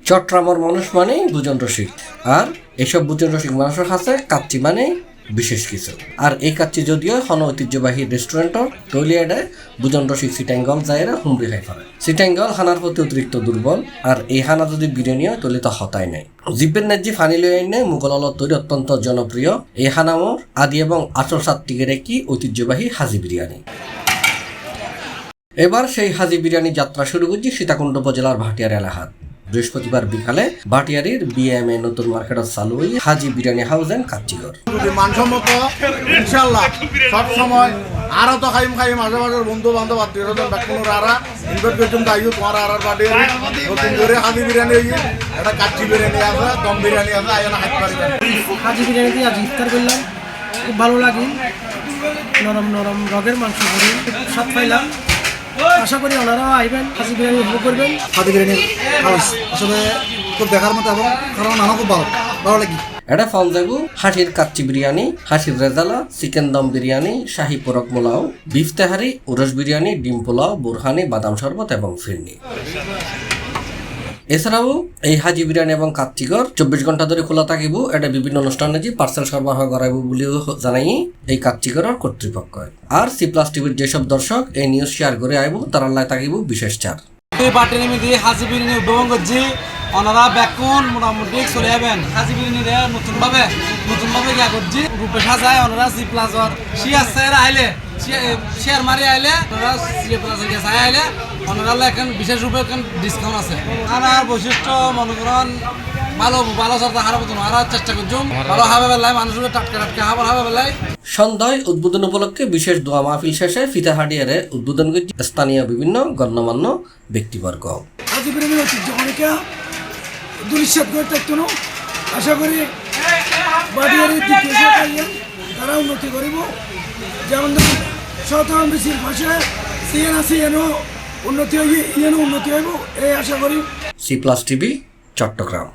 চট্টগ্রামের মানুষ মানে ভোজন রসিক, আর এসব ভোজন রসিক মানুষের কাছে কাচ্চি মানে বিশেষ কিছু। আর এই কাচ্চি যদিও হন ঐতিহ্যবাহী রেস্টুরেন্টর টয়লেটে ভোজন রসিক সিটাঙ্গল যায়রা হুমড়ি খাই ফেলে। সিটাঙ্গল হানার প্রতি অতিরিক্ত দুর্বল, আর এই হানা যদি বিরিয়ানি হয় তাহলে তো হতাই নাই। জিব্বের ন্যায্য ফানি লই আইনে মুঘল আলত তৈরি অত্যন্ত জনপ্রিয় এই হানামর আদি এবং আসল সাত্বিকের একটি ঐতিহ্যবাহী হাজি বিরিয়ানি। এবার সেই হাজি বিরিয়ানি যাত্রা শুরু করছি সীতাকুণ্ড উপজেলার ভাটিয়ার এলাকাত। বৃহস্পতিবার বিকালে ভাটিয়ারির বিএমএ নতুন মার্কেটত চালু হই হাজি বিরিয়ানি হাউস এন্ড কাচ্চিঘর। মানসম্মত ইনশাআল্লাহ সব সময় আরো তো খাইম মাঝে মাঝে বন্ধু বান্ধব আত্মীয় স্বজন ব্যাকুনোর আরা ইনভাইট করছুন তাইও তোমার আর বাড়ি নতুন করে হাজি বিরিয়ানি হই একটা কাচ্চি বিরিয়ানি আছে, দম বিরিয়ানি আছে, আইনা হাত পারি হাজি বিরিয়ানি দিয়ে আজ ইফতার করলাম, খুব ভালো লাগে। নরম নরম রগের মাংস করি, স্বাদ পাইলাম। আশা করি ওনারা আইবেন, হাজি বিরিয়ানি উপভোগ করবেন। হাজি বিরিয়ানি হাউস আসলে খুব দেখার মতো এবং কারণ আমার খুব ভালো লাগে। এটা পাওয়া যাবো হাসির কাচ্চি বিরিয়ানি, হাসির রেজালা, চিকেন দম বিরিয়ানি, শাহী পোরক মোলাও, বিফ তেহারি, উরস বিরিয়ানি, ডিম পোলাও, বুরহানি, বাদাম শরবত এবং ফিরনি। এছাড়াও এই হাজি বিরিয়ানি এবং কাচ্চিঘর 24 ঘন্টা ধরে খোলা থাকিব। এটা বিভিন্ন অনুষ্ঠানে যে পার্সেল সরবরাহ করাইব বলেও জানাই এই কাচ্চিঘরের কর্তৃপক্ষ। আর C+ টিভির যেসব দর্শক এই নিউজ শেয়ার করে আইব তার লাই থাকিব বিশেষ ছাড়। পার্টি নিমিত্তে হাজি বিরিয়ানি উদ্ভাবন করছি, ওনারা ব্যাকুন মোটামুটি চলে যাবেন। হাজি বিরিয়ানি নতুনভাবে গিয়া করছি, রূপে সাজায় ওনারা C+র শেয়ার আইলে শেয়ার মারি আইলে ওনারা C+র কাছে আইলে ওনারা এখন বিশেষ রূপে এখন ডিসকাউন্ট আছে। আর বৈশিষ্ট্য মনে করেন ভালো চর্চা হারা মতন আর চেষ্টা করছুম ভালো হাবে বেলায় মানুষের টাটকা খাবার হাবে বেলায়। সন্ধ্যায় উদ্বোধন উপলক্ষে বিশেষ দোয়া মাহফিল শেষে ফিতাহাটিয়ারে উদ্বোধন করছে স্থানীয় বিভিন্ন গণ্যমান্য ব্যক্তিবর্গ। হাজি বিরিয়ানির ঐতিহ্য অনেকে দুরিশ্বাদ করে থাকতো না। আশা করি বাড়িয়ারি দ্বিতীয় তারা উন্নতি করিব, যেমন শতরণ বেশির পাশে সিএনও উন্নতি হয়ে ইয়েনও উন্নতি হইব এই আশা করি। C+ TV Chittagong.